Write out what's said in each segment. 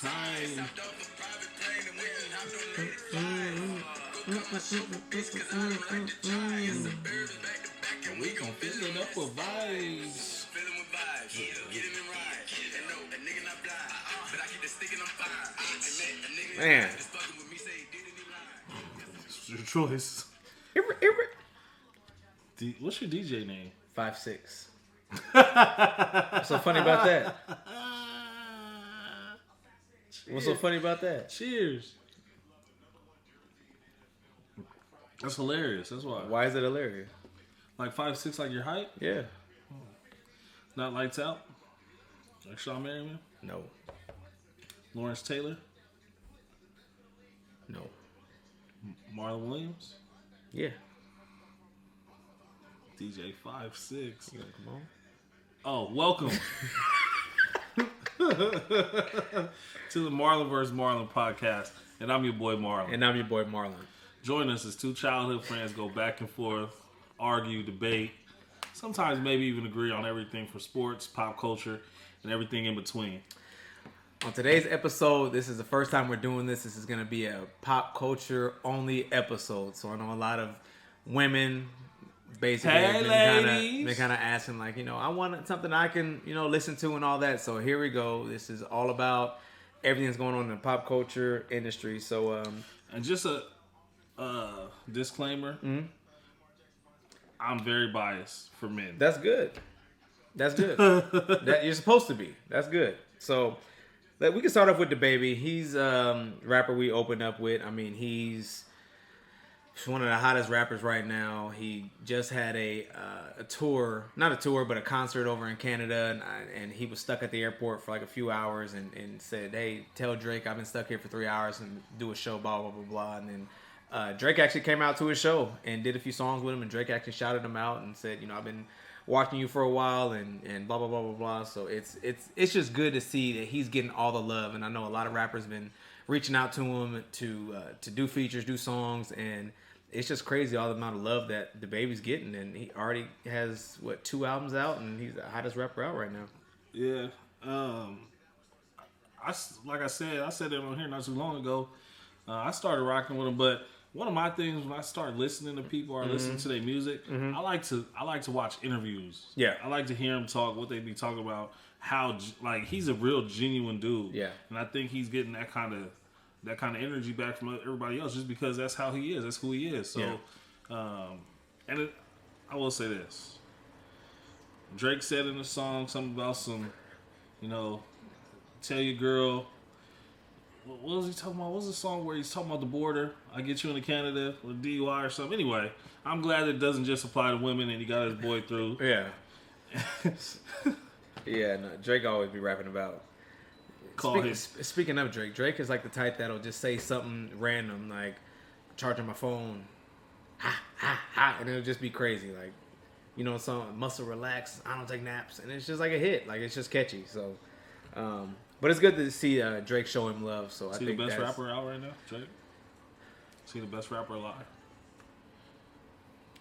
time. We gon' fill it up with vibes. Man. It's your choice. What's your DJ name? 5'6". What's so funny about that? What's so funny about that? Cheers. That's hilarious. That's why. Why is it hilarious? Like 5'6", like your height? Yeah. Not lights out? Like Shawn Merriman? No. Lawrence Taylor? No. Marlon Williams? Yeah. DJ 5'6". You gonna come on? Oh, welcome to the Marlon vs. Marlon podcast. And I'm your boy Marlon. And I'm your boy Marlon. Join us as two childhood friends go back and forth, argue, debate, sometimes maybe even agree on everything from sports, pop culture, and everything in between. On today's episode, this is the first time we're doing this. This is going to be a pop culture only episode. So I know a lot of women basically been kind of asking, like, you know, I want something I can, you know, listen to and all that. So here we go. This is all about everything that's going on in the pop culture industry. So and just a disclaimer, I'm very biased for men. That's good. That's good. That you're supposed to be. That's good. So we can start off with DaBaby. He's rapper we opened up with. I mean, he's one of the hottest rappers right now. He just had a tour, not a tour, but a concert over in Canada, and he was stuck at the airport for like a few hours and said, hey, tell Drake I've been stuck here for 3 hours and do a show, blah, blah, blah, blah. And then Drake actually came out to his show and did a few songs with him, and Drake actually shouted him out and said, you know, I've been watching you for a while and blah, blah, blah, blah, blah. So it's just good to see that he's getting all the love. And I know a lot of rappers been reaching out to him to do features, do songs, and it's just crazy all the amount of love that DaBaby's getting. And he already has, 2 albums out, and he's the hottest rapper out right now. Yeah. I said it on here not too long ago. I started rocking with him, but one of my things when I start listening to people or listening to their music, I like to watch interviews. Yeah, I like to hear them talk, what they be talking about, how like he's a real genuine dude. Yeah, and I think he's getting that kind of energy back from everybody else just because that's how he is. That's who he is. So, I will say this: Drake said in the song something about you know, tell your girl. What was he talking about? What was the song where he's talking about the border? I get you into Canada with DUI or something. Anyway, I'm glad it doesn't just apply to women and he got his boy through. Yeah. Yeah, no, Drake always be rapping about. Speaking of Drake is like the type that'll just say something random, like charging my phone, and it'll just be crazy. Like, you know, some muscle relax, I don't take naps, and it's just like a hit. Like, it's just catchy. So, but it's good to see Drake show him love. So I think the best rapper out right now, Drake. Is he the best rapper alive?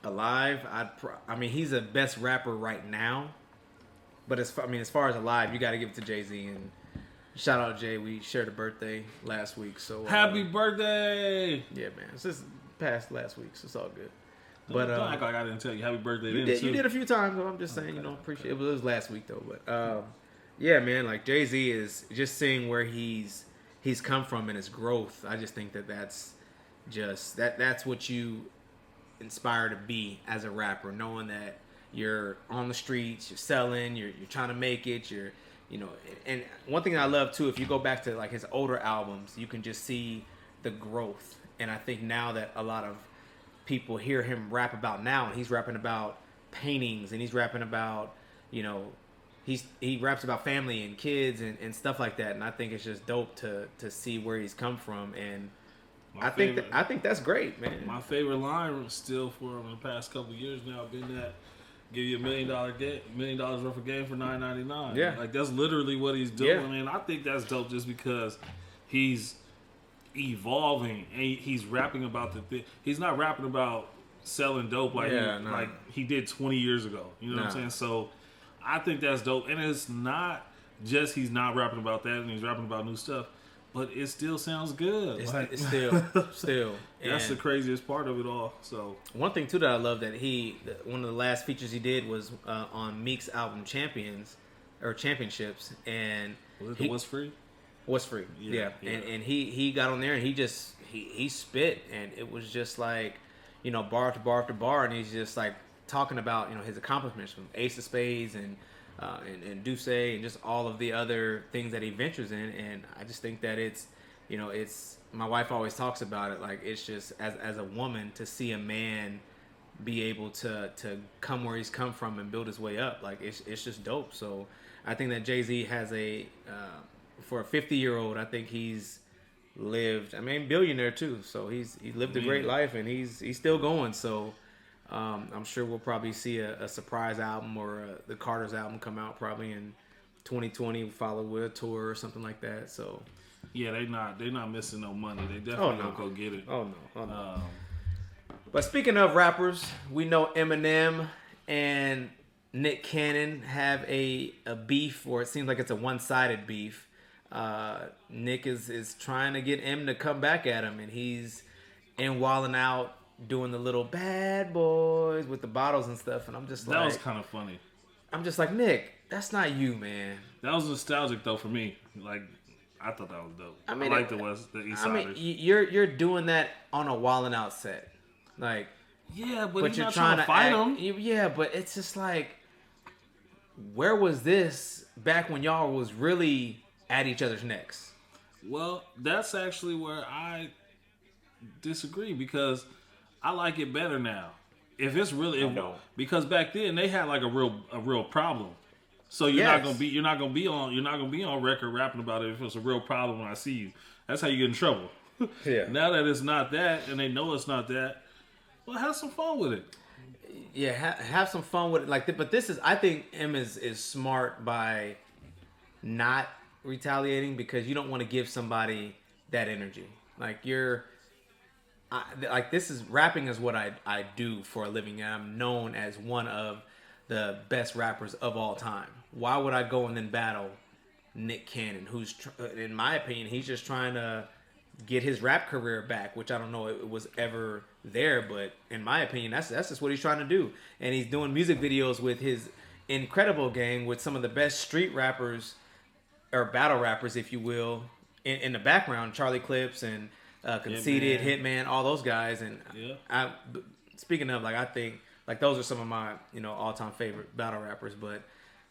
Alive, I mean, he's the best rapper right now. But as far as alive, you got to give it to Jay-Z, and shout out Jay. We shared a birthday last week, so happy birthday! Yeah, man, it's just past last week, so it's all good. But don't act like I didn't tell you happy birthday. You did a few times. So I'm just saying, you know, appreciate it. It was last week though, but yeah, man, like Jay-Z is just seeing where he's come from and his growth. I just think that's what you inspire to be as a rapper, knowing that you're on the streets, you're selling, you're trying to make it, you know. And one thing I love too, if you go back to like his older albums, you can just see the growth. And I think now that a lot of people hear him rap about now, and he's rapping about paintings, and he's rapping about, you know, he raps about family and kids and stuff like that. And I think it's just dope to see where he's come from. And I think that's great, man. My favorite line still for him in the past couple of years now been that give you $1 million worth of game for $9.99. Yeah, like that's literally what he's doing, yeah. And I think that's dope just because he's evolving and he's rapping about the thing. He's not rapping about selling dope like he did 20 years ago. You know what I'm saying? So I think that's dope, and it's not just he's not rapping about that and he's rapping about new stuff. but it still sounds good. It's still. That's the craziest part of it all. So one thing too that I love that one of the last features he did was on Meek's album Championships, and was it What's Free? What's Free? Yeah. And he got on there and he spit, and it was just like, bar after bar after bar, and he's just like talking about his accomplishments from Ace of Spades and Duce and just all of the other things that he ventures in. And I just think that it's my wife always talks about it, like it's just as a woman to see a man be able to come where he's come from and build his way up, like it's just dope. So I think that Jay-Z has for a 50-year-old, I think he's lived, billionaire too, so he lived a great life, and he's still going. So I'm sure we'll probably see a surprise album or the Carter's album come out probably in 2020, followed with a tour or something like that. So yeah, they're not missing no money. They definitely gonna go get it. Oh no. But speaking of rappers, we know Eminem and Nick Cannon have a beef, or it seems like it's a one-sided beef. Nick is trying to get M to come back at him, and he's in Wildin' Out doing the little bad boys with the bottles and stuff, and I'm just like, that was kind of funny. I'm just like, Nick, that's not you, man. That was nostalgic though for me. Like, I thought that was dope. I like the East Siders. You're doing that on a Wildin' Out set, like. Yeah, but you're not trying to fight him. Yeah, but it's just like, where was this back when y'all was really at each other's necks? Well, that's actually where I disagree, because I like it better now. If it's really, because back then they had like a real problem. So you're not gonna be on record rapping about it if it's a real problem when I see you. That's how you get in trouble. Yeah. Now that it's not that, and they know it's not that, well, have some fun with it. Yeah, have some fun with it. But this is, I think M is smart by not retaliating, because you don't want to give somebody that energy. Like this is rapping is what I do for a living, and I'm known as one of the best rappers of all time. Why would I go and then battle Nick Cannon, who's, in my opinion, he's just trying to get his rap career back, which I don't know it was ever there, but in my opinion, that's just what he's trying to do. And he's doing music videos with his incredible gang with some of the best street rappers, or battle rappers, if you will, in the background. Charlie Clips and Conceited, Hitman, all those guys. And speaking of, like, I think like those are some of my all-time favorite battle rappers, but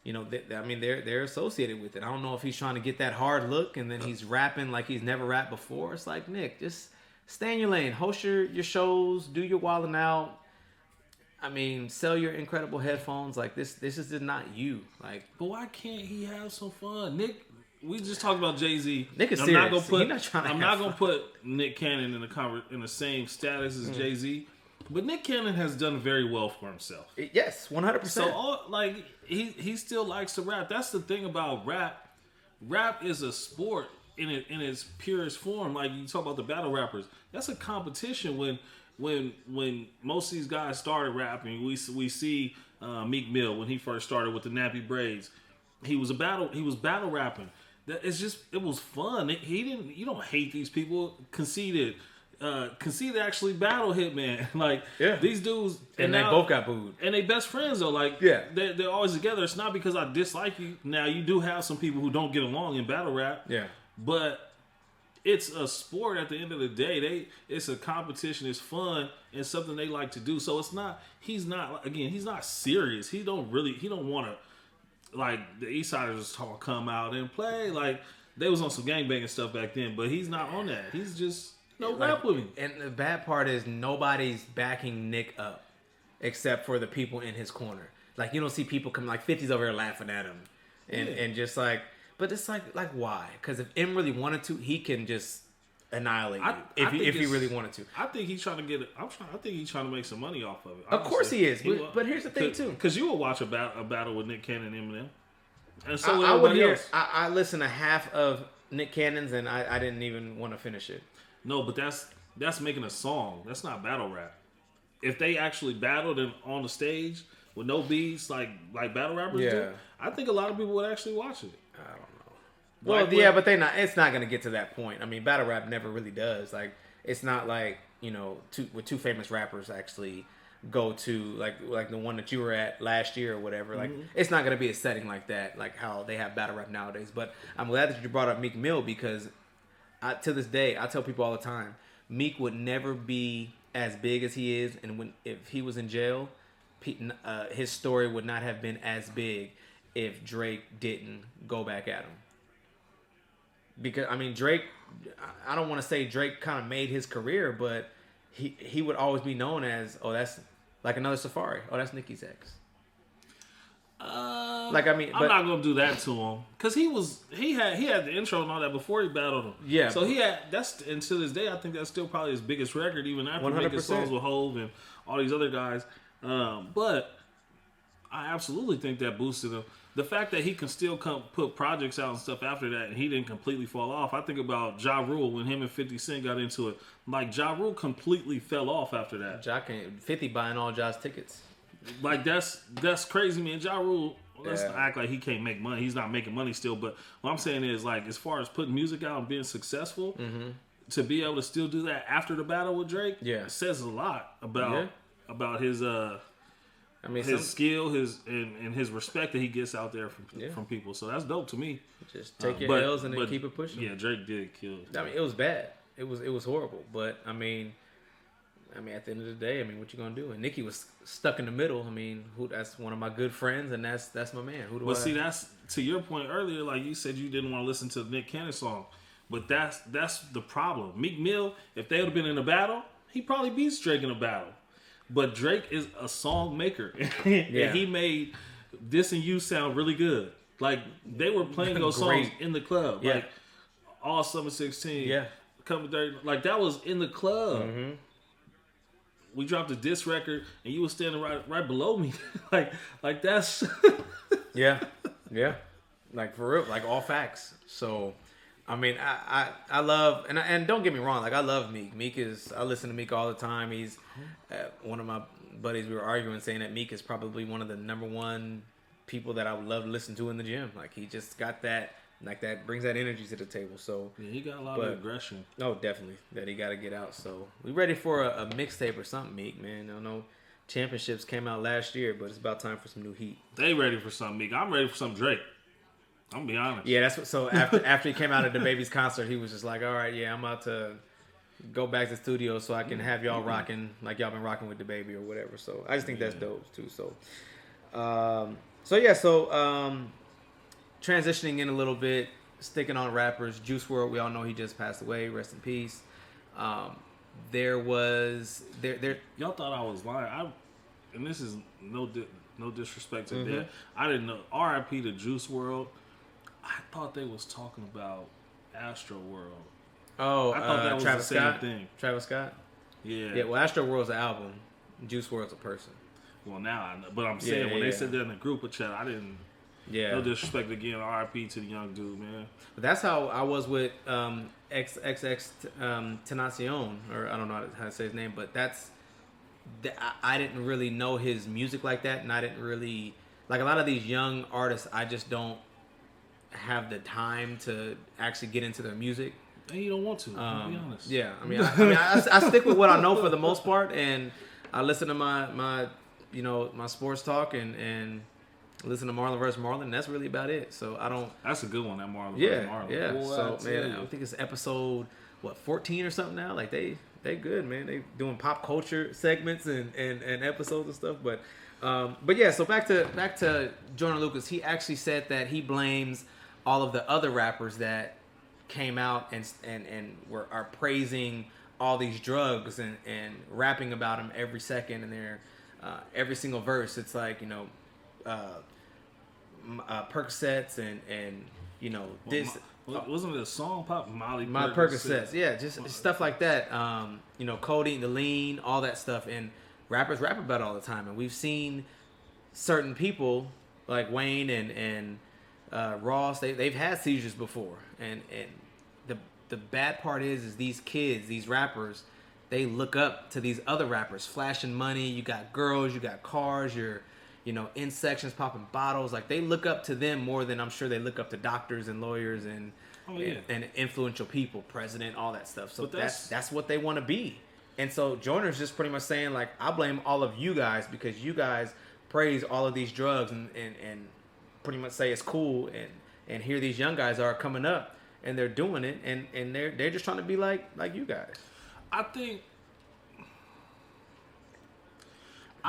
they're associated with it. I don't know if he's trying to get that hard look and then he's rapping like he's never rapped before. It's like, Nick, just stay in your lane, host your shows, do your Wildin' Out. Sell your incredible headphones. Like this is just not you. Like, but why can't he have some fun? Nick, we just talked about Jay-Z. Nick is serious. I'm not gonna put Nick Cannon in the same status as Jay-Z. But Nick Cannon has done very well for himself. Yes, 100%. So, he still likes to rap. That's the thing about rap. Rap is a sport in its purest form. Like, you talk about the battle rappers. That's a competition. When most of these guys started rapping, we see Meek Mill when he first started with the nappy braids. He was battle rapping. It was fun. You don't hate these people. Conceited actually battle Hitman. Like, these dudes, and they both got booed, and they best friends though. Like, they're always together. It's not because I dislike you. Now, you do have some people who don't get along in battle rap. Yeah, but it's a sport at the end of the day. It's a competition. It's fun and something they like to do. So it's not. He's not serious. He don't want to, like, the East Siders come out and play. Like, they was on some gangbanging stuff back then, but he's not on that. He's just. Rap with him. And the bad part is nobody's backing Nick up except for the people in his corner. Like, you don't see people come, like 50s over here laughing at him. And just like, but it's like why? Because if M really wanted to, he can just annihilate you if he really wanted to. I think he's trying to I think he's trying to make some money off of it. Honestly. Of course he is. But here's the thing too. Because you will watch a battle with Nick Cannon and Eminem. And so I would hear. I listened to half of Nick Cannon's and I didn't even want to finish it. No, but that's making a song. That's not battle rap. If they actually battled on the stage with no beats like battle rappers do, I think a lot of people would actually watch it. I don't know. Well, yeah, but it's not gonna get to that point. I mean, battle rap never really does. Like, it's not like, you know, two famous rappers actually go to like the one that you were at last year or whatever. Like, it's not gonna be a setting like that, like how they have battle rap nowadays. But I'm glad that you brought up Meek Mill, because to this day, I tell people all the time, Meek would never be as big as he is, and if he was in jail, his story would not have been as big if Drake didn't go back at him. Because, I mean, Drake, I don't want to say Drake kind of made his career, but he would always be known as, oh, that's like another Safari. Oh, that's Nicki's ex. Like, I mean, I'm not gonna do that to him, because he had the intro and all that before he battled him. Yeah. So and to this day, I think that's still probably his biggest record, even after 100%. making songs with Hove and all these other guys. But I absolutely think that boosted him. The fact that he can still put projects out and stuff after that, and he didn't completely fall off. I think about Ja Rule when him and 50 Cent got into it. Like, Ja Rule completely fell off after that. 50 buying all Ja's tickets. Like, that's crazy, man. Ja Rule, let's not act like he can't make money. He's not making money still. But what I'm saying is, like, as far as putting music out and being successful, to be able to still do that after the battle with Drake, says a lot about his his skill, and his respect that he gets out there from people. So that's dope to me. Just take your L's and then keep it pushing. Yeah, Drake did kill. I mean, it was bad. It was horrible. But I mean, at the end of the day, I mean, what you gonna do? And Nicki was stuck in the middle. I mean, that's one of my good friends, and that's my man. See, that's to your point earlier. Like you said, you didn't want to listen to the Nick Cannon song, but that's the problem. Meek Mill, if they would have been in a battle, he probably beats Drake in a battle. But Drake is a song maker, and he made This and You sound really good. Like, they were playing those songs in the club, like All Summer 16, Coming Dirty. Like, that was in the club. Mm-hmm. We dropped a diss record, and you were standing right below me, like that's yeah, like for real, like all facts. So, I mean, I love, and don't get me wrong, like I love Meek. I listen to Meek all the time. He's one of my buddies. We were arguing, saying that Meek is probably one of the number one people that I would love to listen to in the gym. Like, he just got that, like, that brings that energy to the table. So yeah, he got a lot of aggression. Oh, definitely, that he got to get out. So we ready for a mixtape or something, Meek, man. I know Championships came out last year, but it's about time for some new heat. They ready for something, Meek. I'm ready for some Drake. I'm gonna be honest. Yeah, that's what. So after he came out of the Baby's concert, he was just like, "All right, yeah, I'm about to go back to the studio so I can have y'all rocking like y'all been rocking with the Baby or whatever." So I just think that's dope too. So, transitioning in a little bit, sticking on rappers. Juice WRLD, we all know he just passed away. Rest in peace. There. Y'all thought I was lying. And this is no disrespect to that. I didn't know. R.I.P. to Juice WRLD. I thought they was talking about Astro World. Oh, I thought that was Travis the same Scott? thing. Travis Scott? Yeah. Yeah, well, Astro World's an album. Juice WRLD's a person. Well, now I know. But I'm saying, when they said that in the group of chat, I didn't. Yeah. No disrespect again. R.I.P. to the young dude, man. But that's how I was with XXX Tenacion, or I don't know how to say his name, but I didn't really know his music like that, and I didn't really like a lot of these young artists. I just don't have the time to actually get into their music. And you don't want to, to be honest. Yeah, I stick with what I know for the most part, and I listen to my sports talk and listen to Marlon vs. Marlon. That's really about it. So I don't. That's a good one, that Marlon vs. Marlon. Yeah. Boy, so man, I think it's episode 14 or something now. Like they good, man. They doing pop culture segments and episodes and stuff. But yeah. So back to Joyner Lucas. He actually said that he blames all of the other rappers that came out and are praising all these drugs and rapping about them every second and their every single verse. It's like, Percocets and this. Wasn't it a song pop? My Percocets, yeah, just stuff like that. Codeine, the lean, all that stuff, and rappers rap about it all the time. And we've seen certain people like Wayne and Ross. They've had seizures before, and the bad part is these kids, these rappers, they look up to these other rappers, flashing money. You got girls, you got cars, you're in sections popping bottles. Like, they look up to them more than I'm sure they look up to doctors and lawyers and and influential people, president, all that stuff. So that's what they want to be. And so Joyner's just pretty much saying, like, I blame all of you guys because you guys praise all of these drugs and pretty much say it's cool, and here these young guys are coming up and they're doing it, and they're just trying to be like you guys. I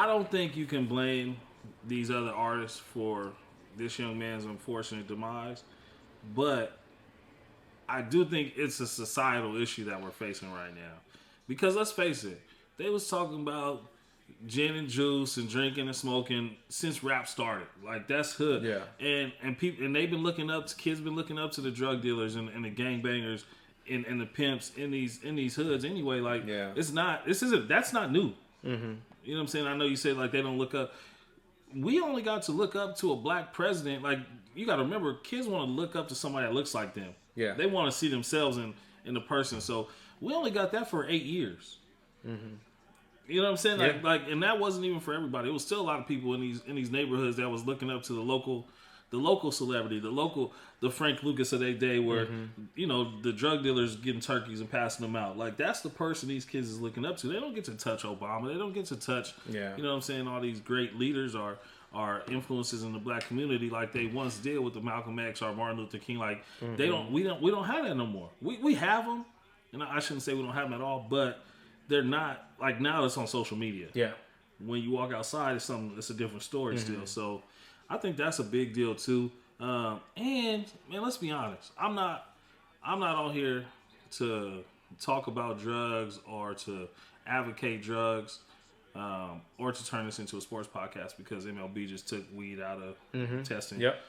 don't think you can blame these other artists for this young man's unfortunate demise, but I do think it's a societal issue that we're facing right now. Because let's face it, they was talking about gin and juice and drinking and smoking since rap started. Like, that's hood. Yeah. And people, and they've been looking up to, kids been looking up to the drug dealers and the gangbangers and the pimps in these hoods anyway. Like, that's not new. Mm-hmm. You know what I'm saying? I know you said, like, they don't look up. We only got to look up to a black president. Like, you got to remember, kids want to look up to somebody that looks like them. Yeah. They want to see themselves in the person. So we only got that for 8 years. Mm-hmm. You know what I'm saying? Yeah. Like, and that wasn't even for everybody. It was still a lot of people in these neighborhoods that was looking up to the local celebrity, the Frank Lucas of their day, where the drug dealers getting turkeys and passing them out. Like, that's the person these kids is looking up to. They don't get to touch Obama. They don't get to touch, you know what I'm saying, all these great leaders are influences in the black community like they once did with the Malcolm X or Martin Luther King. Like, we don't have that no more. We have them, and I shouldn't say we don't have them at all, but they're not, like, now it's on social media. Yeah. When you walk outside, it's a different story still. So I think that's a big deal too. And man, let's be honest. I'm not on here to talk about drugs or to advocate drugs, or to turn this into a sports podcast because MLB just took weed out of testing. Yep.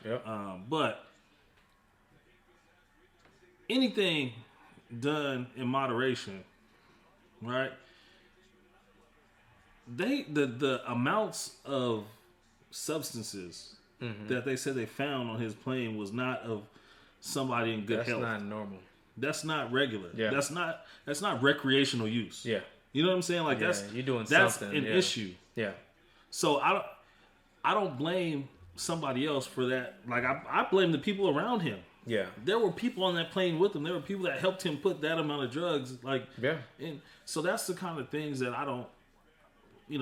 But anything done in moderation, right? The amounts of substances that they said they found on his plane was not of somebody in good health. That's not normal. That's not regular. Yeah. That's not recreational use. Yeah. You know what I'm saying? Like, you're doing that's something. an issue. Yeah. So I don't blame somebody else for that. Like, I blame the people around him. Yeah. There were people on that plane with him. There were people that helped him put that amount of drugs. Like, and so that's the kind of things that I don't.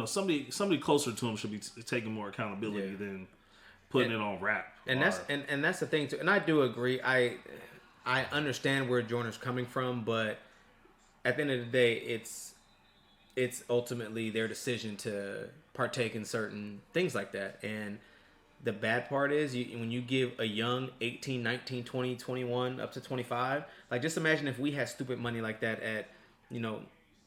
Somebody closer to him should be taking more accountability than putting it on rap. And that's the thing too. And I do agree. I understand where Joyner's coming from, but at the end of the day, it's ultimately their decision to partake in certain things like that. And the bad part is when you give a young 18, 19, 20, 21, up to 25, like, just imagine if we had stupid money like that at,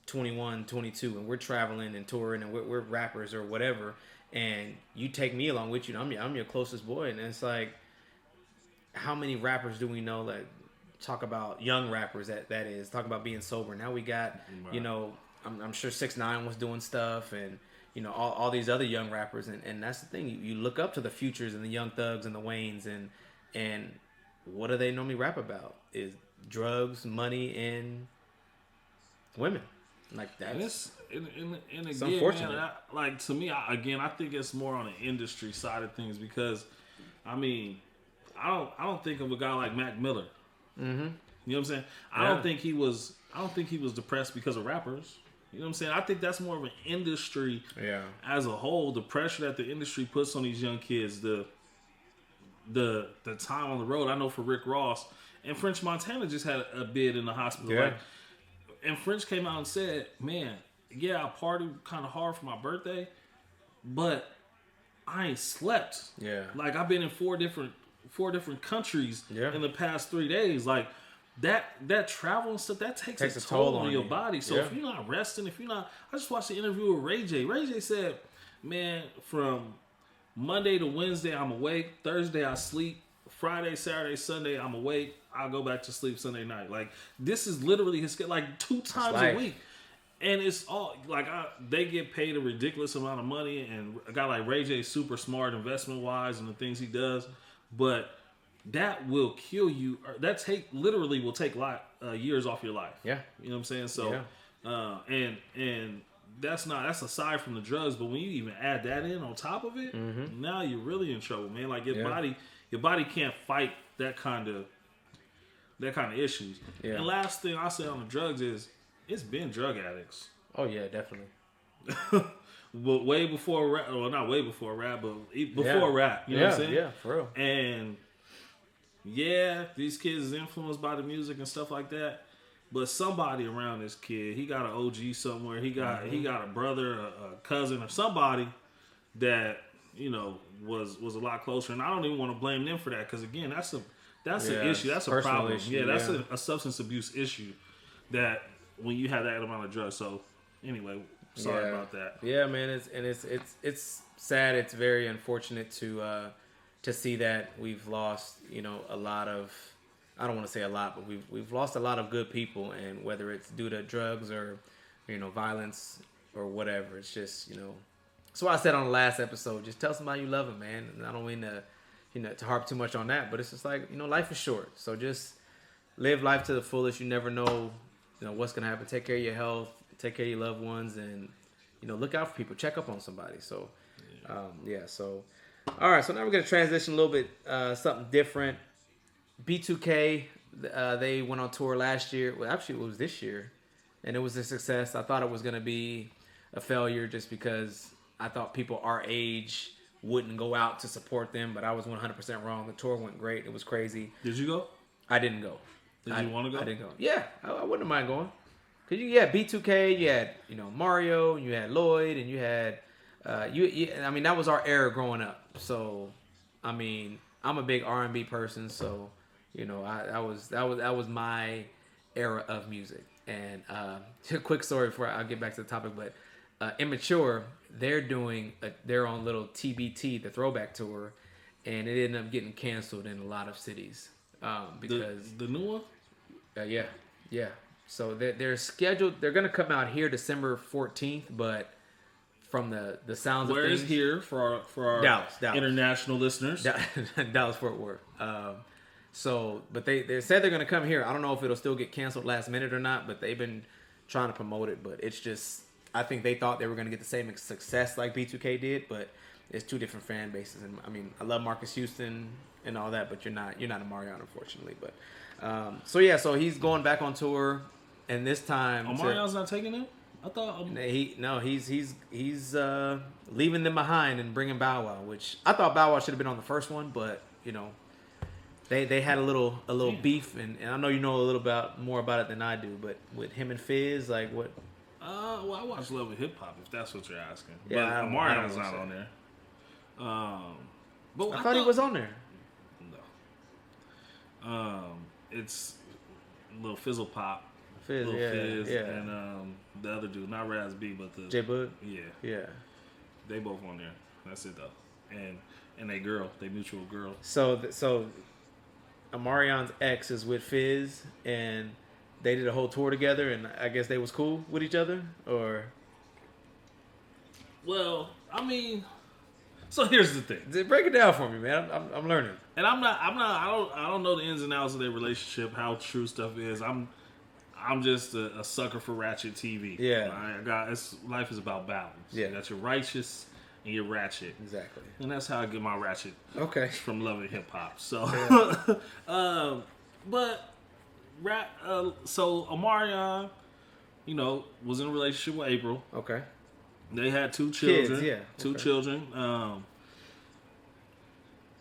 21, 22, and we're traveling and touring and we're rappers or whatever, and you take me along with you, and I'm your closest boy, and it's like, how many rappers do we know that talk about, young rappers that is, talk about being sober? Now we got, I'm sure 6ix9ine was doing stuff, and all these other young rappers, and that's the thing, you look up to the Futures and the Young Thugs and the Waynes, and what do they normally rap about? Is drugs, money, and women. Like, that's and again, it's unfortunate. Man, to me, I think it's more on the industry side of things because, I mean, I don't think of a guy like Mac Miller. Mm-hmm. You know what I'm saying? I don't think he was depressed because of rappers. You know what I'm saying? I think that's more of an industry as a whole. The pressure that the industry puts on these young kids, the time on the road. I know for Rick Ross and French Montana just had a bid in the hospital. Yeah. And French came out and said, man, I partied kind of hard for my birthday, but I ain't slept. Yeah. Like, I've been in four different countries in the past 3 days. Like, that travel and stuff, that takes a toll on your body. So if you're not resting, I just watched the interview with Ray J. Ray J said, man, from Monday to Wednesday, I'm awake. Thursday, I sleep. Friday, Saturday, Sunday, I'm awake. I'll go back to sleep Sunday night. Like, this is literally his, like, 2 times a week. And it's all, like, they get paid a ridiculous amount of money. And a guy like Ray J is super smart investment-wise and the things he does. But that will kill you. That will take years off your life. Yeah. You know what I'm saying? So, and that's aside from the drugs. But when you even add that in on top of it, now you're really in trouble, man. Like your body can't fight that kind of issues. Yeah. And last thing I say on the drugs is it's been drug addicts. Oh yeah, definitely. But way before rap, well, not way before rap, but before rap. You know what I'm saying? Yeah, for real. And these kids is influenced by the music and stuff like that. But somebody around this kid, he got an OG somewhere. He got a brother, a cousin, or somebody that was a lot closer. And I don't even want to blame them for that because again, that's an issue. That's a problem. Issue, that's a substance abuse issue that when you have that amount of drugs. So anyway, sorry about that. Yeah, man. It's sad. It's very unfortunate to see that we've lost a lot of. I don't want to say a lot, but we've lost a lot of good people, and whether it's due to drugs or violence or whatever, it's just That's why I said on the last episode, just tell somebody you love them, man. And I don't mean to harp too much on that, but it's just like life is short, so just live life to the fullest. You never know what's gonna happen. Take care of your health, take care of your loved ones, and look out for people. Check up on somebody. So So all right, so now we're gonna transition a little bit something different. B2K, they went on tour last year. Well, actually, it was this year, and it was a success. I thought it was going to be a failure just because I thought people our age wouldn't go out to support them, but I was 100% wrong. The tour went great. It was crazy. Did you go? I didn't go. Did you want to go? I didn't go. Yeah, I wouldn't mind going. Because you had B2K, you had Mario, you had Lloyd, and you had I mean, that was our era growing up. So, I mean, I'm a big R&B person, so that was my era of music. And a quick story before I'll get back to the topic, but Immature, they're doing their own little TBT, the throwback tour, and it ended up getting canceled in a lot of cities because the new one. Yeah. So they're scheduled. They're gonna come out here December 14th, but from the sounds Where of things, is here for our Dallas. international listeners? Dallas Fort Worth. But they said they're gonna come here. I don't know if it'll still get canceled last minute or not, but they've been trying to promote it. But it's just, I think they thought they were gonna get the same success like B2K did, but it's two different fan bases. And I mean, I love Marcus Houston and all that, but you're not a Marion, unfortunately. But so he's going back on tour, and this time Omarion's not taking it. I thought he's leaving them behind and bringing Bow Wow, which I thought Bow Wow should have been on the first one, but they had a little beef, and I know you know a little more about it than I do, but with him and Fizz, like what? Well, I watch Love and Hip Hop if that's what you're asking. Yeah, but Omarion's not on there. But I thought he was on there. No. It's Lil Fizzle Pop. Fizz, and the other dude, not Raz B, but the J Bud. Yeah. They both on there. That's it though. And they mutual girl. So Omarion's ex is with Fizz, and they did a whole tour together, and I guess they was cool with each other, or. Well, I mean, so here's the thing. Break it down for me, man. I'm learning. And I don't know the ins and outs of their relationship, how true stuff is. I'm just a sucker for ratchet TV. Yeah. Life is about balance. Yeah. You got your righteous and your ratchet. Exactly. And that's how I get my ratchet. Okay. From Love and Hip Hop. So, so Omarion, was in a relationship with April. Okay. They had 2 children. Kids, Two children.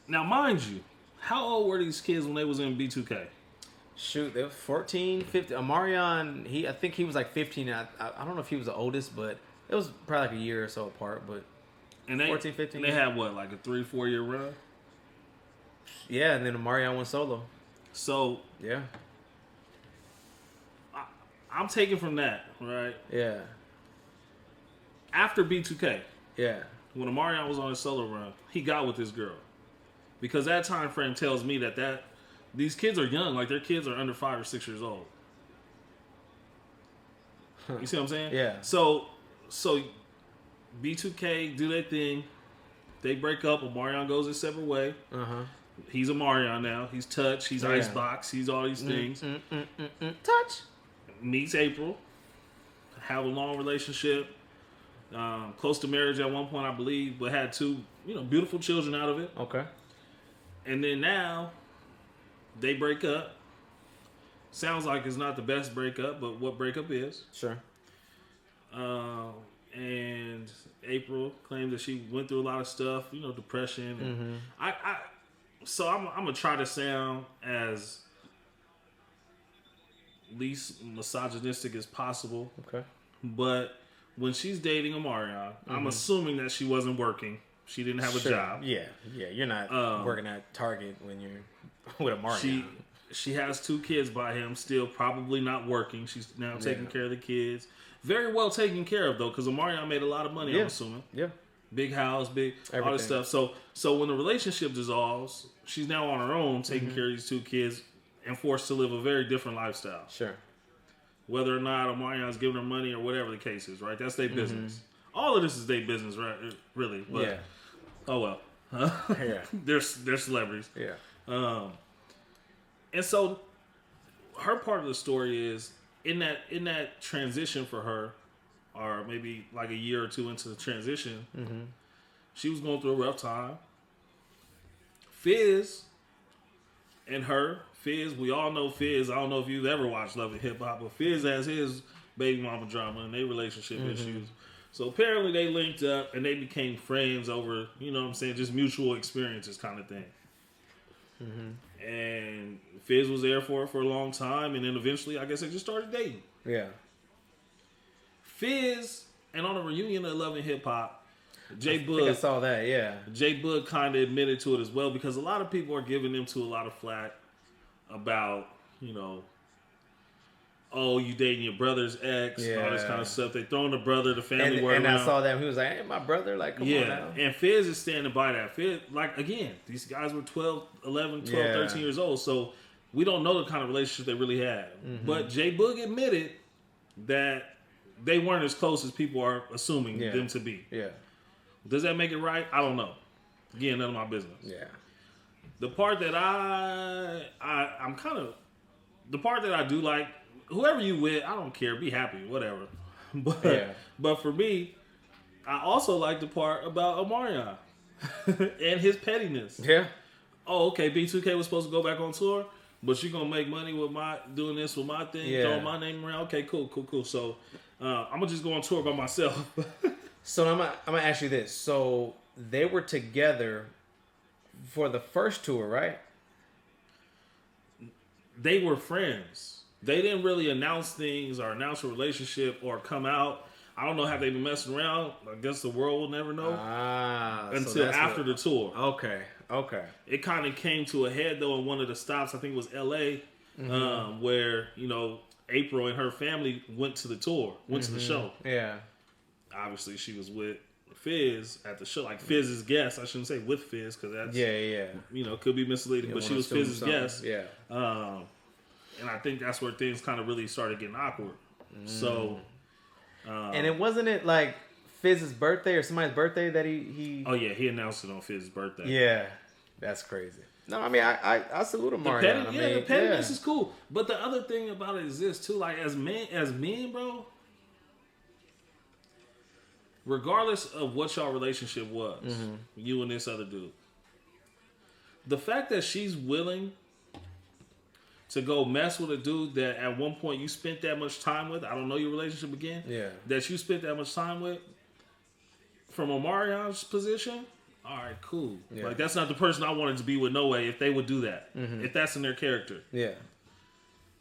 Now, mind you, how old were these kids when they was in B2K? Shoot, they were 14, 15. Omarion, I think he was like 15. I don't know if he was the oldest, but it was probably like a year or so apart. But 14, 15. And they had what, like a 3-4 year run? Yeah, and then Omarion went solo. So yeah, I'm taking from that, right? Yeah. After B2K, when Omarion was on his solo run, he got with this girl, because that time frame tells me that these kids are young, like their kids are under 5 or 6 years old. You see what I'm saying? Yeah. So B2K do their thing. They break up. Omarion goes his separate way. He's Omarion now. He's Touch. He's Icebox. He's all these things. Touch. Meets April. Have a long relationship. close to marriage at one point, I believe, but had two, beautiful children out of it. Okay. And then now they break up. Sounds like it's not the best breakup, but what breakup is. Sure. And April claimed that she went through a lot of stuff, depression. And So I'm gonna try to sound as least misogynistic as possible. Okay. But when she's dating Omarion, I'm assuming that she wasn't working. She didn't have a job. Yeah. You're not working at Target when you're with Omarion. She has 2 kids by him, still probably not working. She's now taking care of the kids. Very well taken care of, though, because Omarion made a lot of money, I'm assuming. Yeah. Big house, all this stuff. So when the relationship dissolves, she's now on her own, taking care of these 2 kids and forced to live a very different lifestyle. Sure. Whether or not Omarion's giving her money or whatever the case is, right? That's their business. All of this is their business, right? Really. But, oh, well. Yeah. They're celebrities. Yeah. And so her part of the story is in that transition for her, or maybe like a year or 2 into the transition, she was going through a rough time. Fizz and her, we all know Fizz. I don't know if you've ever watched Love and Hip Hop, but Fizz has his baby mama drama and their relationship issues. So apparently they linked up and they became friends over, just mutual experiences kind of thing. And Fizz was there for a long time, and then eventually, I guess they just started dating. Yeah. Fizz, and on a reunion of Love and Hip Hop, I think I saw that, yeah. J Boog kind of admitted to it as well, because a lot of people are giving them a lot of flack about, oh, you dating your brother's ex, all this kind of stuff. They throwing the brother, the family word around. And I saw that, he was like, hey, my brother, like, come on now. And Fizz is standing by that. Fizz, like, again, these guys were 13 years old, so we don't know the kind of relationship they really had. But J Boog admitted that they weren't as close as people are assuming them to be. Yeah. Does that make it right? I don't know. Again, none of my business. Yeah. The part that the part that I do like, whoever you with, I don't care. Be happy, whatever. But for me, I also like the part about Omarion and his pettiness. Yeah. Oh, okay. B2K was supposed to go back on tour, but you're gonna make money with doing this with my thing, throwing my name around. Okay, cool. So I'm gonna just go on tour by myself. So I'm gonna ask you this. So they were together for the first tour, right? They were friends. They didn't really announce things or announce a relationship or come out. I don't know, have they been messing around? I guess the world will never know until after the tour. Okay. It kind of came to a head though in one of the stops. I think it was L.A. Where April and her family went to the tour, went to the show. Yeah. Obviously, she was with Fizz at the show, like Fizz's guest. I shouldn't say with Fizz because that's could be misleading. But she was Fizz's guest. Yeah. And I think that's where things kind of really started getting awkward. So, and it wasn't it like Fizz's birthday or somebody's birthday that he. Oh yeah, he announced it on Fizz's birthday. Yeah, that's crazy. No, I mean I salute him. The pettiness is cool, but the other thing about it is this too. Like as men, bro. Regardless of what y'all relationship was, you and this other dude, the fact that she's willing to go mess with a dude that at one point you spent that much time with, I don't know your relationship again, that you spent that much time with, from Omarion's position, all right, cool. Yeah. Like, that's not the person I wanted to be with, no way, if they would do that. If that's in their character. Yeah.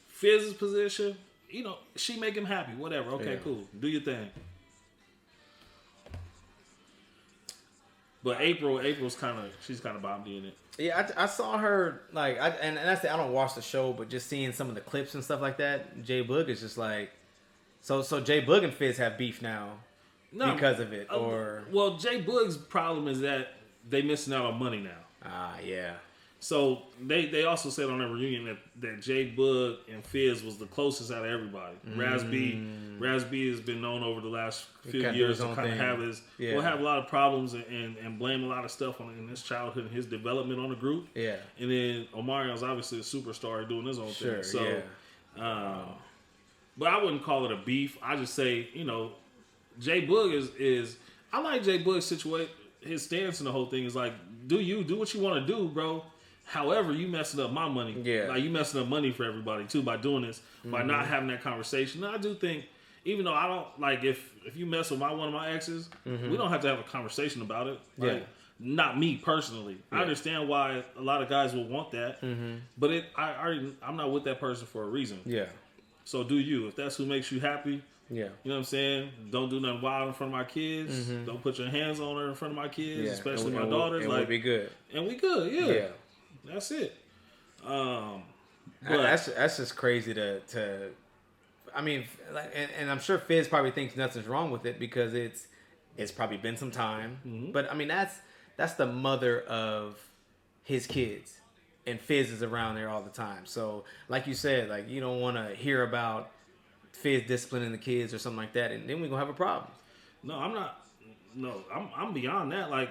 Fizz's position, she make him happy, whatever. Okay, cool. Do your thing. But April's she's kind of bombed in it. Yeah, I saw her and I say I don't watch the show, but just seeing some of the clips and stuff like that, J Boog is just like, so J Boog and Fizz have beef now because of it, or well, J Boog's problem is that they missing out on money now. Yeah. So they also said on their reunion that J Boog and Fizz was the closest out of everybody. Raz B has been known over the last few years to kind of have have a lot of problems and blame a lot of stuff in his childhood and his development on the group. Yeah. And then Omarion's obviously a superstar doing his own thing. So, but I wouldn't call it a beef. I just say, Jay Boog is I like Jay Boog's situation. His stance and the whole thing is like, do what you want to do, bro. However, you messing up my money. Yeah. Like, you messing up money for everybody, too, by doing this, by not having that conversation. And I do think, even though I don't, like, if you mess with one of my exes, we don't have to have a conversation about it. Like, not me, personally. Yeah. I understand why a lot of guys will want that, but I'm not with that person for a reason. Yeah. So do you. If that's who makes you happy, yeah. You know what I'm saying? Don't do nothing wild in front of my kids. Don't put your hands on her in front of my kids, especially my daughters. And we'll be good. And we good, yeah. That's it. But that's just crazy to I mean, and I'm sure Fizz probably thinks nothing's wrong with it because it's probably been some time. But I mean, that's the mother of his kids, and Fizz is around there all the time. So, like you said, like you don't want to hear about Fizz disciplining the kids or something like that, and then we're gonna have a problem. No, I'm not. No, I'm beyond that. Like,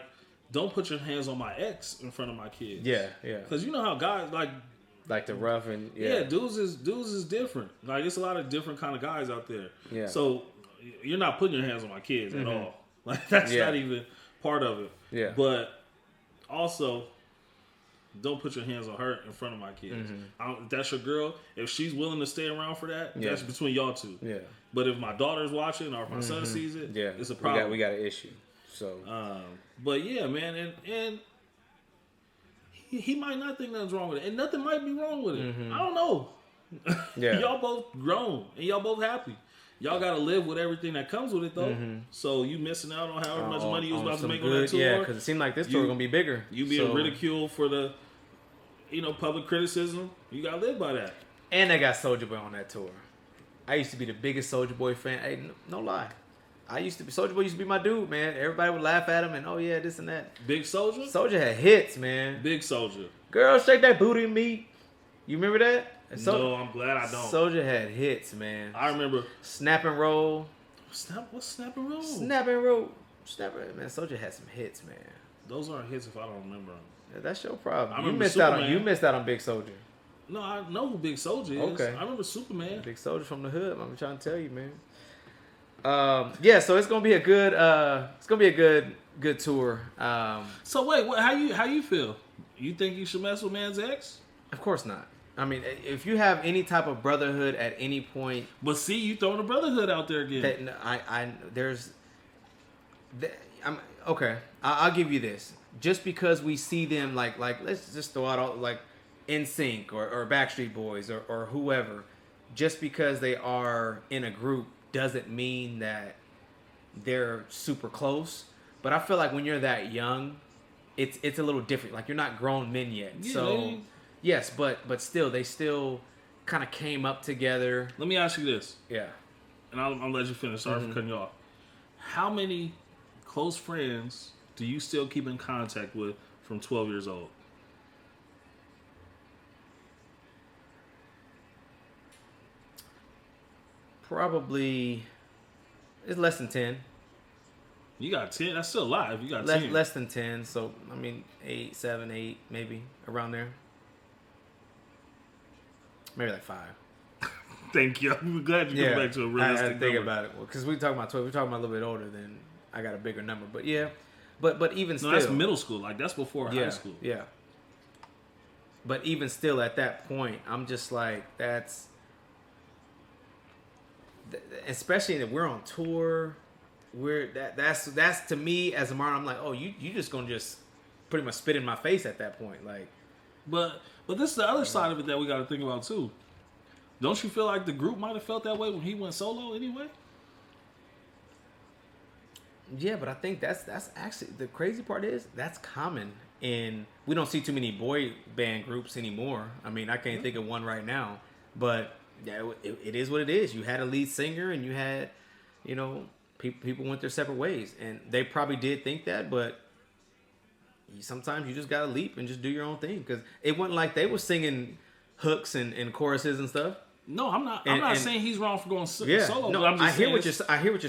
don't put your hands on my ex in front of my kids. Yeah. Because you know how guys like the rough and dudes is different. Like, it's a lot of different kind of guys out there. Yeah. So you're not putting your hands on my kids at all. Like, that's not even part of it. Yeah. But also, don't put your hands on her in front of my kids. If that's your girl, if she's willing to stay around for that, that's between y'all two. Yeah. But if my daughter's watching or if my son sees it, it's a problem. We got an issue. So, but yeah, man, and he might not think nothing's wrong with it, and nothing might be wrong with it. I don't know. Yeah. Y'all both grown and y'all both happy. Y'all got to live with everything that comes with it, though. So you missing out on however much money you was about to make on that tour. Yeah, because it seemed like this tour was gonna be bigger. You being ridiculed for the, public criticism. You got to live by that. And they got Soulja Boy on that tour. I used to be the biggest Soulja Boy fan. Hey, no lie. Soulja Boy used to be my dude, man. Everybody would laugh at him and this and that. Big Soulja? Soulja had hits, man. Big Soulja. Girl, shake that booty meat. You remember that? No, I'm glad I don't. Soulja had hits, man. I remember. Snap and Roll. What's Snap and Roll? Snap and Roll. Man, Soulja had some hits, man. Those aren't hits if I don't remember them. Yeah, that's your problem. You missed out on Big Soulja. No, I know who Big Soulja is. Okay. I remember Superman. Big Soulja from the hood. I'm trying to tell you, man. So it's gonna be a good tour. So wait, how you feel? You think you should mess with man's ex? Of course not. I mean, if you have any type of brotherhood at any point, but see, you throwing the brotherhood out there again. Okay. I'll give you this. Just because we see them like let's just throw out all like NSYNC or Backstreet Boys or whoever, just because they are in a group doesn't mean that they're super close. But I feel like when you're that young, it's a little different. Like, you're not grown men yet. Yeah, so yes, but still, they still kind of came up together. Let me ask you this. Yeah. And I'll let you finish. Sorry for cutting you off. How many close friends do you still keep in contact with from 12 years old? Probably, it's less than 10. You got 10? That's still a lot if you got 10. Less than 10. So, I mean, 8, 7, 8, maybe, around there. Maybe like 5. Thank you. I'm glad you go back to a realistic number. I think about it. Because we're talking about 12. We're talking about a little bit older than I got a bigger number. But yeah. But even still. No, that's middle school. Like, that's before high school. Yeah. But even still at that point, I'm just like, that's... Especially that we're on tour, that's to me as a Martin. I'm like, oh, you just gonna just pretty much spit in my face at that point, like. But this is the other side of it that we got to think about too. Don't you feel like the group might have felt that way when he went solo anyway? Yeah, but I think that's actually the crazy part is that's common, and we don't see too many boy band groups anymore. I mean, I can't think of one right now, but. Yeah, it is what it is. You had a lead singer, and you had, people went their separate ways, and they probably did think that. But sometimes you just gotta leap and just do your own thing, because it wasn't like they were singing hooks and choruses and stuff. No, I'm not. I'm not saying he's wrong for going solo. No, but I hear what you're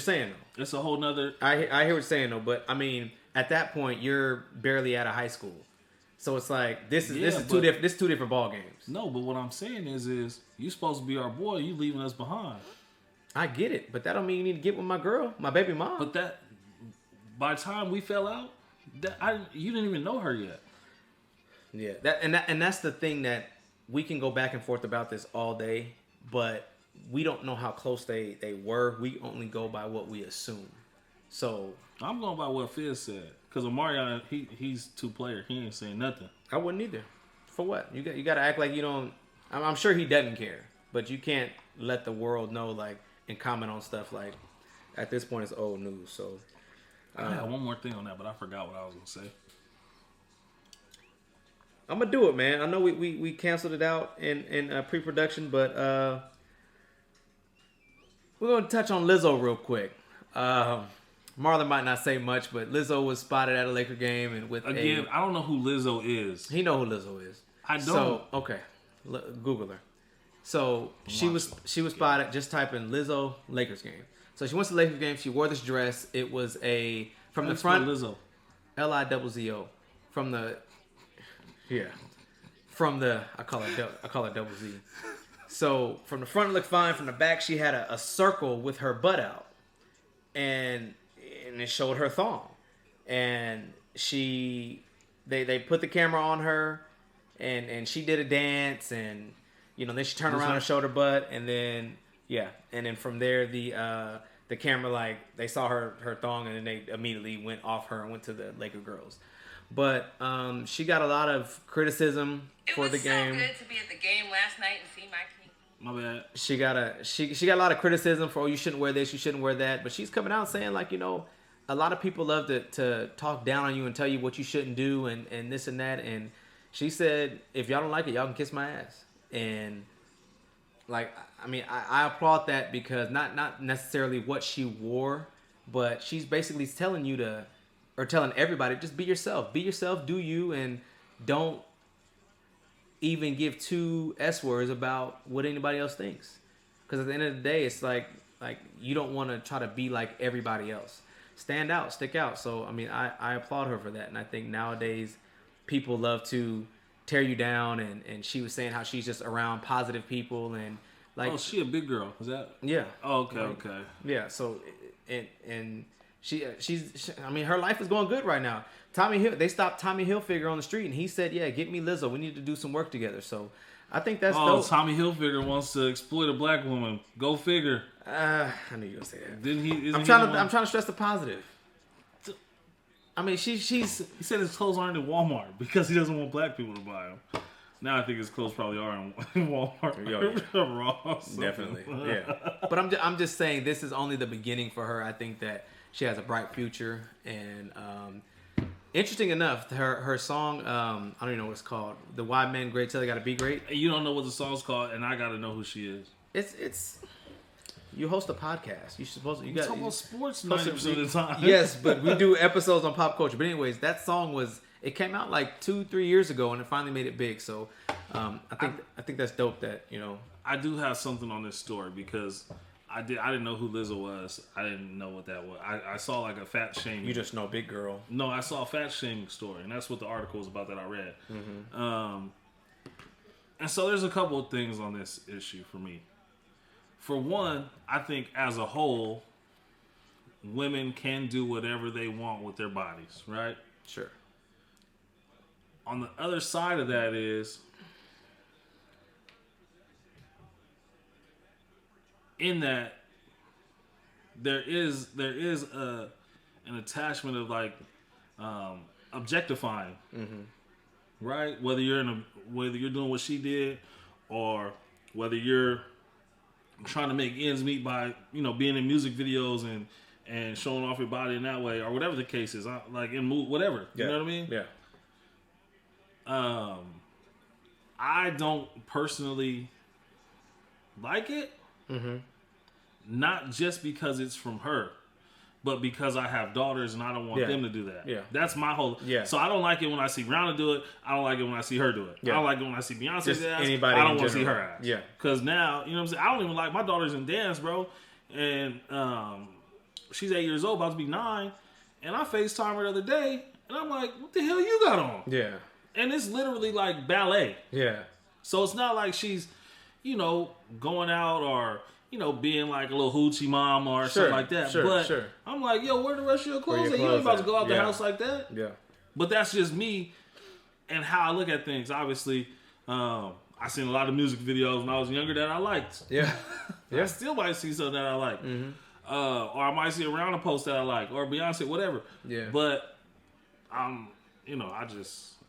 saying though. It's a whole nother. I hear what you're saying though, but I mean, at that point, you're barely out of high school. So it's like this is two different ball games. No, but what I'm saying is you supposed to be our boy. You leaving us behind. I get it, but that don't mean you need to get with my girl, my baby mom. But that, by the time we fell out, you didn't even know her yet. Yeah, and that's the thing that we can go back and forth about this all day, but we don't know how close they were. We only go by what we assume. So I'm going by what Fizz said, because Omarion, he's 2-player. He ain't saying nothing. I wouldn't either. For what? You got to act like you don't. I'm sure he doesn't care, but you can't let the world know like and comment on stuff like. At this point, it's old news. So I had one more thing on that, but I forgot what I was gonna say. I'm gonna do it, man. I know we canceled it out in pre-production, but we're gonna touch on Lizzo real quick. Marlon might not say much, but Lizzo was spotted at a Laker game and with I don't know who Lizzo is. He know who Lizzo is. I don't. So okay, Google her. So she was spotted. Just type in Lizzo Lakers game. So she went to the Lakers game. She wore this dress. It was from the front. Lizzo. Lizzo. From the I call it double Z. So from the front it looked fine. From the back she had a circle with her butt out, and it showed her thong. And they put the camera on her, and she did a dance, and then she turned around and showed her butt, and then from there the camera they saw her thong, and then they immediately went off her and went to the Laker girls. But she got a lot of criticism for the game. It was so good to be at the game last night and see my king. My bad. She got a lot of criticism for you shouldn't wear this, you shouldn't wear that. But she's coming out saying a lot of people love to talk down on you and tell you what you shouldn't do and this and that. And she said, if y'all don't like it, y'all can kiss my ass. And I applaud that because not necessarily what she wore, but she's basically telling you telling everybody, just be yourself. Be yourself, do you, and don't even give two S words about what anybody else thinks. Because at the end of the day, it's like you don't want to try to be like everybody else. Stand out, stick out. So, I applaud her for that. And I think nowadays people love to tear you down. And she was saying how she's just around positive people. And oh, she a big girl. Is that? Yeah. Oh, okay. Yeah. So, and she's her life is going good right now. They stopped Tommy Hilfiger on the street, and he said, "Yeah, get me Lizzo. We need to do some work together." So, I think that's dope. Tommy Hilfiger wants to exploit a black woman. Go figure. I knew you were gonna say that. Didn't he? I'm trying to stress the positive. He said his clothes aren't in Walmart because he doesn't want black people to buy them. Now I think his clothes probably are in Walmart. Ross. Definitely, yeah. But I'm just saying this is only the beginning for her. I think that she has a bright future, and interesting enough, her song, I don't even know what it's called. The Why Men Great Till They Gotta Be Great. You don't know what the song's called, and I gotta know who she is. It's you host a podcast. You're supposed to. You talk about sports 90% of the time. Yes, but we do episodes on pop culture. But anyways, that song it came out like 2-3 years ago, and it finally made it big. So I think that's dope. That I do have something on this story because I didn't know who Lizzo was. I didn't know what that was. I saw like a fat shaming. You just know big girl. No, I saw a fat shaming story, and that's what the article was about that I read. Mm-hmm. And so there's a couple of things on this issue for me. For one, I think as a whole, women can do whatever they want with their bodies, right? Sure. On the other side of that is, in that there is an attachment of objectifying, right? Whether you're doing what she did, or whether you're trying to make ends meet by being in music videos and showing off your body in that way, or whatever the case is, like in mood, whatever. You know what I mean? Yeah. I don't personally like it. Mm-hmm. Not just because it's from her, but because I have daughters and I don't want them to do that. Yeah. That's my whole... Yeah. So I don't like it when I see Rihanna do it. I don't like it when I see her do it. Yeah. I don't like it when I see Beyonce's ass. Anybody I don't want to see her ass. Yeah. Because now, you know what I'm saying? I don't even like my daughters in dance, bro. And she's 8 years old, about to be 9. And I FaceTime her the other day, and I'm like, what the hell you got on? Yeah. And it's literally like ballet. Yeah. So it's not like she's, going out or... being like a little hoochie mama or something like that. But I'm like, yo, where the rest of your clothes at? You ain't about to go out the house like that. Yeah. But that's just me and how I look at things. Obviously, I seen a lot of music videos when I was younger that I liked. Yeah. I still might see something that I like. Or I might see a Rihanna post that I like. Or Beyonce, whatever. Yeah. But,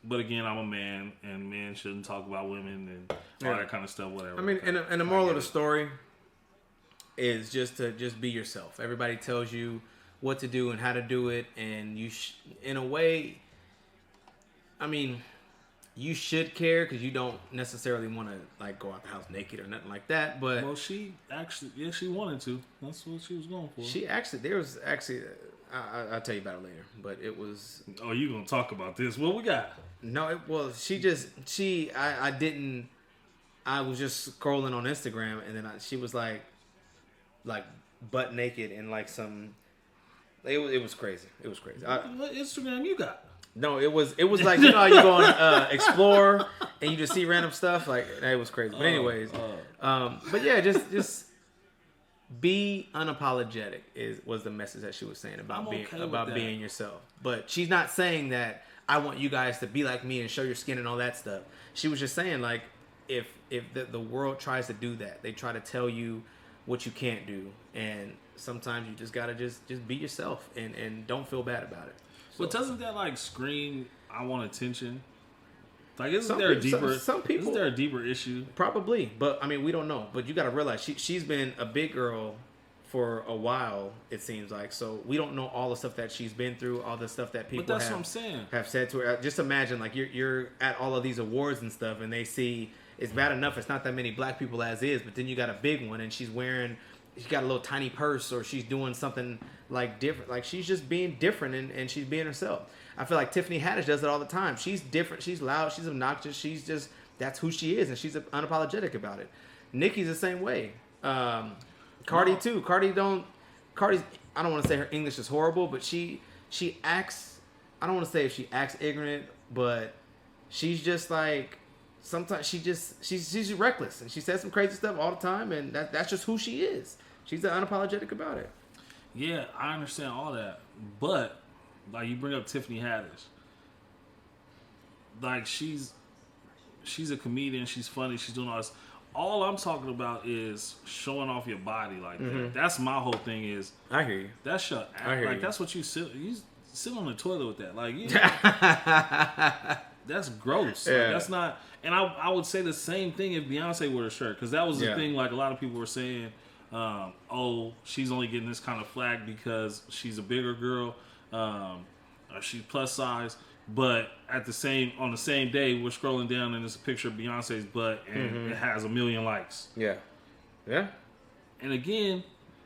but again, I'm a man, and men shouldn't talk about women and all that kind of stuff, whatever. I mean, and the moral of the story is just to be yourself. Everybody tells you what to do and how to do it, and in a way, I mean, you should care because you don't necessarily want to like go out the house naked or nothing like that. But she wanted to. That's what she was going for. I'll tell you about it later. But it was. Oh, you gonna talk about this? What we got? No, I was just scrolling on Instagram, and then she was like butt naked and like some. It was crazy. It was crazy. What Instagram you got? No, it was like how you go on Explore and you just see random stuff. Like it was crazy. But anyways, but yeah, just be unapologetic was the message that she was saying about being yourself. But she's not saying that I want you guys to be like me and show your skin and all that stuff. She was just saying like if the world tries to do that, they try to tell you what you can't do, and sometimes you just gotta just be yourself and don't feel bad about it. So, but doesn't that like scream I want attention? Like isn't there a deeper issue? Probably, but I mean we don't know. But you gotta realize she's been a big girl for a while, it seems like. So we don't know all the stuff that she's been through, all the stuff that people what I'm saying. Have said to her. Just imagine like you're at all of these awards and stuff, and they see it's bad enough it's not that many black people as is, but then you got a big one and she's got a little tiny purse, or she's doing something like different. Like she's just being different and she's being herself. I feel like Tiffany Haddish does it all the time. She's different. She's loud. She's obnoxious. That's who she is, and she's unapologetic about it. Nicki's the same way. Cardi too. Cardi's, I don't want to say her English is horrible, but she acts, I don't want to say if she acts ignorant, but she's just like, sometimes she's reckless, and she says some crazy stuff all the time, and that's just who she is. She's unapologetic about it. Yeah, I understand all that, but like you bring up Tiffany Haddish, like she's a comedian, she's funny, she's doing all this. All I'm talking about is showing off your body like that. That's my whole thing. Is I hear you. That's your that's what you sit on the toilet with that. Like that's gross. Yeah. Like, that's not. And I would say the same thing if Beyonce wore a shirt, because that was the thing. Like a lot of people were saying, she's only getting this kind of flack because she's a bigger girl, or she's plus size. But on the same day, we're scrolling down and there's a picture of Beyonce's butt, and it has 1 million likes. Yeah. And again,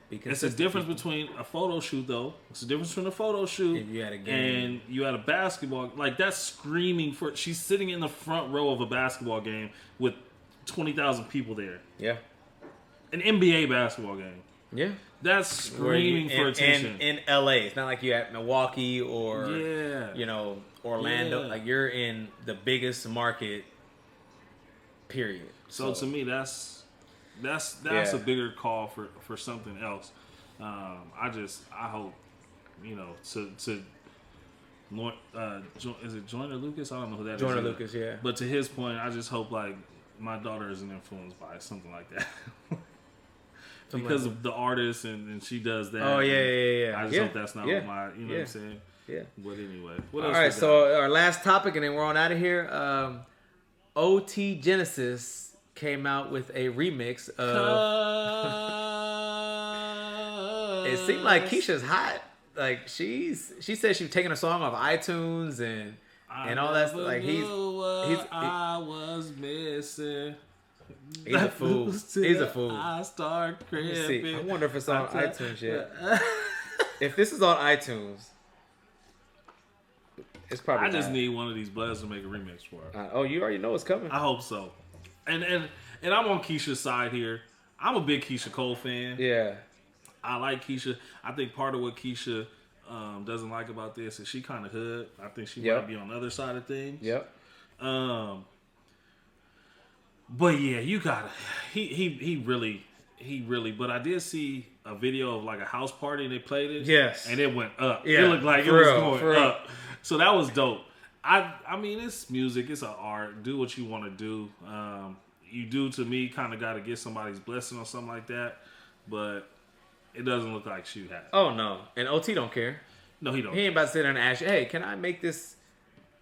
it's a difference between a photo shoot, though. It's a difference between a photo shoot and you had a game, and you had a basketball. Like that's screaming for. She's sitting in the front row of a basketball game with 20,000 people there. Yeah. An NBA basketball game. Yeah. That's screaming for attention. In LA. It's not like you're at Milwaukee or Orlando. Yeah. Like you're in the biggest market, period. So to me, that's a bigger call for something else. I hope, to is it Joyner Lucas? I don't know who that is. Joyner Lucas, yeah. But to his point, I just hope like my daughter isn't influenced by something like that. Because of the artist and she does that. Oh yeah. I just hope that's not what my, you know what I'm saying? Yeah. But anyway, what all else? Right, so our last topic, and then we're on out of here. OT Genesis came out with a remix of. It seemed like Keisha's hot. Like she said she was taking a song off iTunes and all that stuff. Like I was missing. He's a fool. He's a fool. I start crimping. I wonder if it's on iTunes yet. If this is on iTunes, it's probably. I just need one of these bloods to make a remix for it. You already know it's coming. I hope so. And I'm on Keisha's side here. I'm a big Keisha Cole fan. Yeah. I like Keisha. I think part of what Keisha doesn't like about this is she kind of hood. I think she might be on the other side of things. Yep. But yeah, you gotta. He really he really. But I did see a video of like a house party and they played it. Yes, and it went up. Yeah, it looked like it was going up. So that was dope. I mean, it's music. It's an art. Do what you want to do. You do, to me, kind of got to get somebody's blessing or something like that. But it doesn't look like she had. Oh, no. And OT don't care. No, he don't. He ain't about to sit there and ask you, hey, can I make this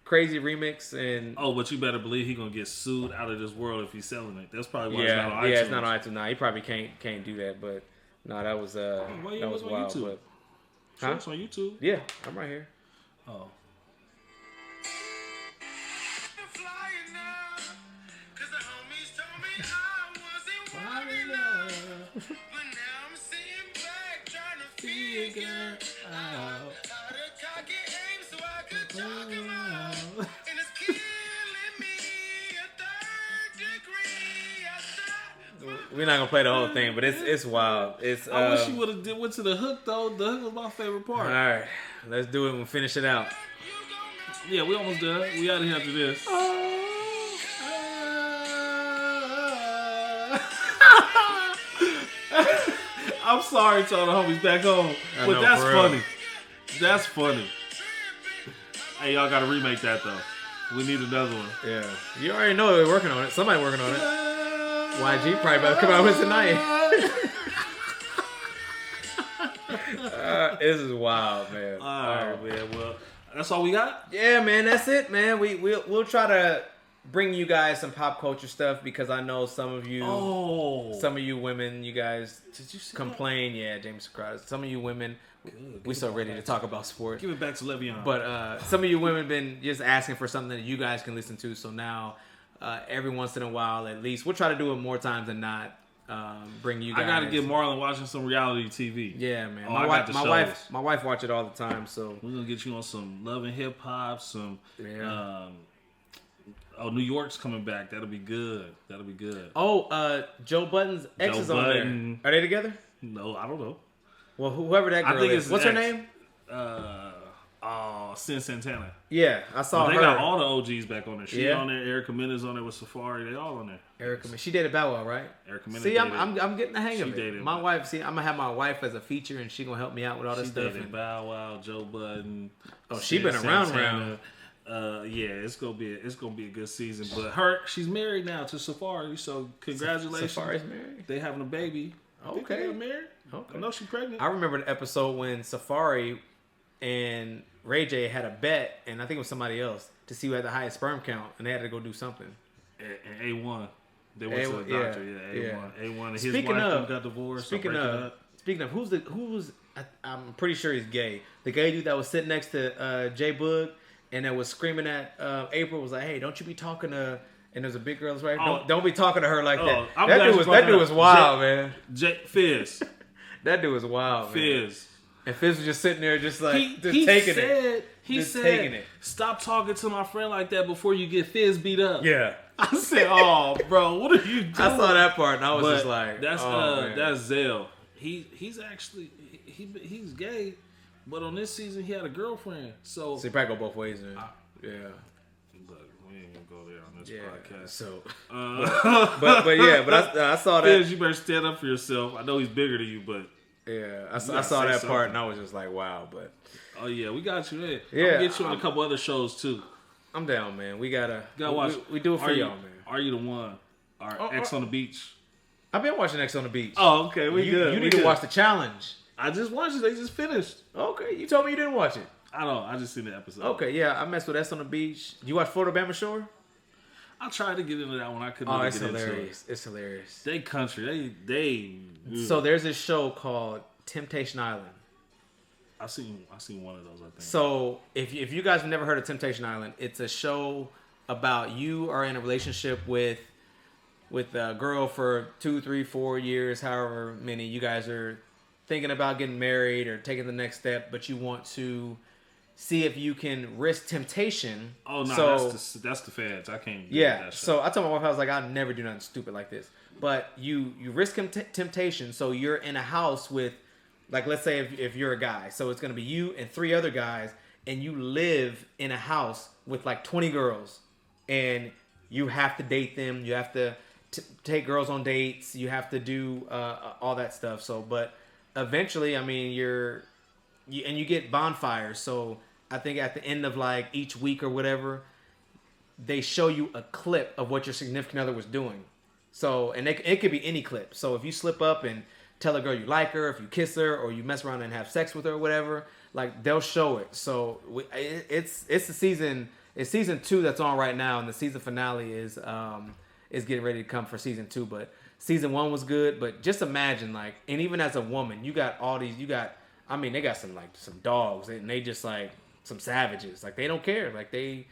crazy remix? And but you better believe he going to get sued out of this world if he's selling it. That's probably why it's not on iTunes. Yeah, it's not on iTunes. Nah, he probably can't do that. But, no, that was wild. YouTube? But, It's on YouTube. Yeah, I'm right here. Oh. We're not gonna play the whole thing, but it's wild. I wish you would have went to the hook though. The hook was my favorite part. All right, let's do it and we'll finish it out. Yeah, we almost done. We out of here after this. I'm sorry to all the homies back home, but that's funny. That's funny. Hey, y'all gotta remake that though. We need another one. Yeah, you already know they're working on it. Somebody working on it. YG probably about to come out with it tonight. This is wild, man. All right, man. Well, that's all we got? Yeah, man. That's it, man. We'll try to bring you guys some pop culture stuff because I know some of you women, you guys did you see complain. That? Yeah, James Crowder. Some of you women, we're so ready to talk about sports. Give it back to Le'Veon. But some of you women been just asking for something that you guys can listen to. So now, every once in a while, at least, we'll try to do it more times than not. Bring you guys. I gotta get Marlon watching some reality TV. Yeah, man. My wife watch it all the time. So we're gonna get you on some Love and Hip Hop, some. Yeah. New York's coming back. That'll be good. Oh, Joe Budden's ex is on there. Are they together? No, I don't know. Well, whoever that girl is. What's her name? Sin Santana. Yeah, I saw her. They got all the OGs back on there. She on there. Erica Mena's on there with Safari. They all on there. Erica, she dated Bow Wow, right? Erica Mena. See, I'm getting the hang of it. Dated my wife. See, I'm gonna have my wife as a feature, and she gonna help me out with all this stuff. She dated Bow Wow, Joe Budden. Oh, she been around. Yeah, it's gonna be a good season. But she's married now to Safari, so congratulations. Safari's married. They having a baby. Okay, they married. Okay, I know she's pregnant. I remember the episode when Safari and Ray J had a bet, and I think it was somebody else to see who had the highest sperm count, and they had to go do something. And A1, they went to the doctor. A1, A1, and his wife got divorced. Speaking of, who's I'm pretty sure he's gay. The gay dude that was sitting next to J Boog and that was screaming at April was like, "Hey, don't you be talking to." And there's a big girl's right. Don't be talking to her like that. That dude was wild, man. Fizz. That dude was wild, man. Fizz. And Fizz was just sitting there, just like he said, "Stop talking to my friend like that before you get Fizz beat up." Yeah. I said, "Oh, bro, what are you doing?" I saw that part and I was just like, that's Zell. He's actually he's gay, but on this season he had a girlfriend. So he probably go both ways then. Yeah. But we ain't gonna go there on this podcast. So, but I saw that. Fizz, you better stand up for yourself. I know he's bigger than you, but yeah, I saw that part and I was just like, wow. But oh yeah, we got you in. Yeah, I'm gonna get you on a couple other shows too. I'm down, man. We gotta watch. We do it for y'all, man. Are You the One? X on the Beach. I've been watching X on the Beach. Oh, okay, good. You need to watch the challenge. I just watched it. They just finished. Okay, you told me you didn't watch it. I don't. I just seen the episode. Okay, yeah, I messed with X on the Beach. You watch Florida Bama Shore? I tried to get into that one. I couldn't. It's hilarious. It's hilarious. They country. They. So there's this show called Temptation Island. I seen one of those. I think. So if you guys have never heard of Temptation Island, it's a show about you are in a relationship with a girl for 2, 3, 4 years, however many you guys are thinking about getting married or taking the next step, but you want to see if you can risk temptation. Oh no, that's the feds. I can't. Yeah. So I told my wife, I was like, I'd never do nothing stupid like this. But you risk temptation. So you're in a house with, like, let's say if you're a guy, so it's gonna be you and 3 other guys, and you live in a house with like 20 girls, and you have to date them. You have to take girls on dates. You have to do all that stuff. So, but eventually, I mean, you get bonfires. So I think at the end of like each week or whatever, they show you a clip of what your significant other was doing. So, and it could be any clip. So if you slip up and tell a girl you like her, if you kiss her, or you mess around and have sex with her or whatever, like they'll show it. So it's the season. It's season 2 that's on right now, and the season finale is getting ready to come for season 2. But season 1 was good. But just imagine, like, and even as a woman, you got all these. I mean, they got some dogs, and they just like some savages. Like they don't care. Like they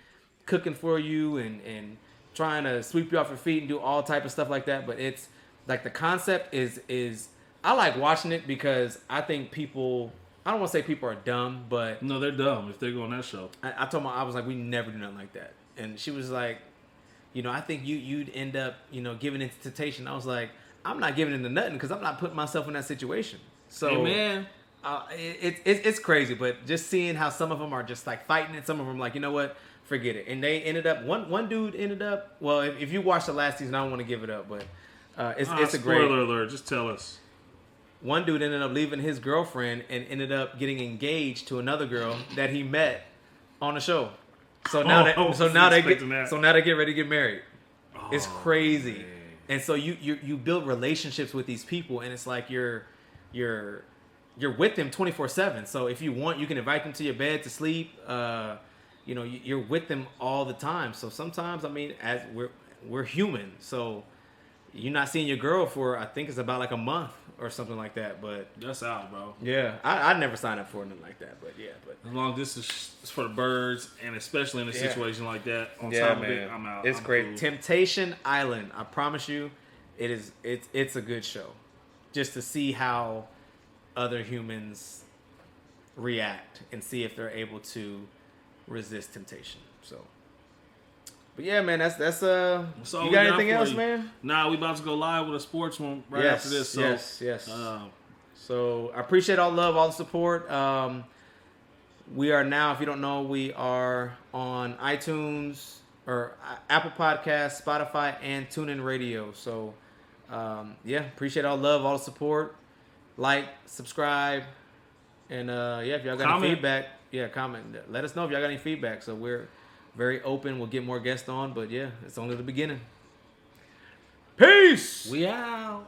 cooking for you and trying to sweep you off your feet and do all type of stuff like that. But it's like the concept is I like watching it because I think people. I don't want to say people are dumb, but no, they're dumb if they go on that show. I told I was like, we never do nothing like that, and she was like, I think you'd end up, giving into temptation. I was like, I'm not giving into nothing because I'm not putting myself in that situation. So, Amen. It's crazy, but just seeing how some of them are just like fighting, and some of them like, you know what, forget it. And they ended up one dude ended up. Well, if you watched the last season, I don't want to give it up, but it's a great spoiler alert. Just tell us. One dude ended up leaving his girlfriend and ended up getting engaged to another girl that he met on the show. So now they get ready to get married. Oh, it's crazy. Man. And so you build relationships with these people, and it's like you're with them 24/7. So if you want, you can invite them to your bed to sleep. You're with them all the time. So sometimes, I mean, as we're human, so you're not seeing your girl for, I think it's about like a month or something like that. But that's out, bro. Yeah, I'd never sign up for nothing like that. But yeah, as long as this is for the birds, and especially in a situation like that, on top of it, I'm out. It's great. Cool. Temptation Island. I promise you, it's a good show. Just to see how other humans react and see if they're able to resist temptation. So. But yeah, man, that's you got anything else, man? Nah, we about to go live with a sports one after this. So, yes. So I appreciate all the love, all the support. We are now, if you don't know, we are on iTunes or Apple Podcasts, Spotify, and TuneIn Radio. So appreciate all the love, all the support. Like, subscribe, and if y'all got any feedback, comment. Let us know if y'all got any feedback. So we're very open. We'll get more guests on, but it's only the beginning. Peace. We out.